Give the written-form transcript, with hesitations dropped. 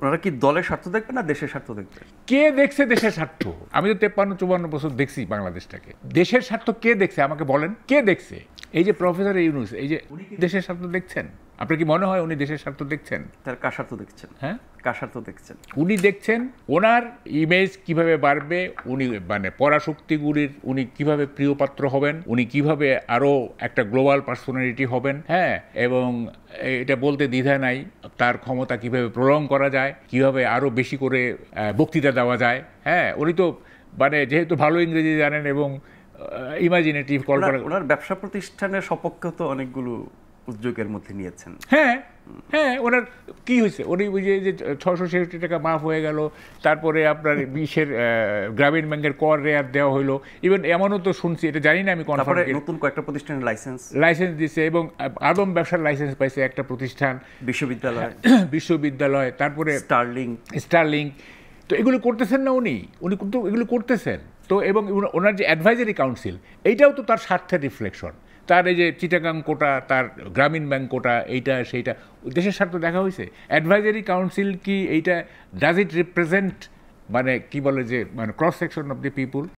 ওনারা কি দলের স্বার্থ দেখবে না দেশের স্বার্থ দেখবে? কে দেখছে দেশের স্বার্থ? আমি তো 53-54 বছর দেখছি বাংলাদেশটাকে। দেশের স্বার্থ কে দেখছে আমাকে বলেন, কে দেখছে? এই যে প্রফেসর ইউনূস, এই যে উনি কি দেশের স্বার্থ দেখছেন? আপনার কি মনে হয় উনি দেশের স্বার্থ দেখছেন? তার কার স্বার্থ দেখছেন? হ্যাঁ, কার স্বার্থ দেখছেন? উনি দেখছেন ওনার ইমেজ কিভাবে বাড়বে, উনি মানে পরাশক্তিগুলির উনি কিভাবে প্রিয়পাত্র হবেন, উনি কিভাবে আরো একটা গ্লোবাল পার্সোনালিটি হবেন। হ্যাঁ, এবং এটা বলতে দ্বিধা নাই, তার ক্ষমতা কিভাবে প্রলং করা যায়, কিভাবে আরো বেশি করে বক্তৃতা দেওয়া যায়। হ্যাঁ, উনি তো মানে যেহেতু ভালো ইংরেজি জানেন এবং ইমাজিনেটিভ কল্পনা। ওনার ব্যবসা প্রতিষ্ঠানের সপক্ষে তো অনেকগুলো উদ্যোগের মধ্যে নিয়েছেন। হ্যাঁ হ্যাঁ, ওনার কি হয়েছে? উনি ওই যে 666 টাকা মাফ হয়ে গেল, তারপরে আপনার গ্রামীণ ব্যাংকের কর রেয়ার দেওয়া হইলো। ইভেন এমনও তো শুনছি, এটা জানি না আমি কনফার্ম, নতুন কয়েকটা প্রতিষ্ঠানের লাইসেন্স দিছে এবং আদম ব্যবসার লাইসেন্স পাইছে একটা প্রতিষ্ঠান, বিশ্ববিদ্যালয়, তারপরে স্টারলিং। তো এগুলো করতেছেন না উনি কিন্তু এগুলো করতেছেন তো। এবং ওনার যে অ্যাডভাইজারি কাউন্সিল, এইটাও তো তার স্বার্থের রিফ্লেকশন। তার এই যে চিটাগাং কোটা, তার গ্রামীণ ব্যাংক কোটা, এইটা সেইটা দেশের স্বার্থ দেখা হয়েছে। অ্যাডভাইজারি কাউন্সিল কি এইটা ডাজ ইট রিপ্রেজেন্ট মানে কি বলে যে মানে cross section of the people?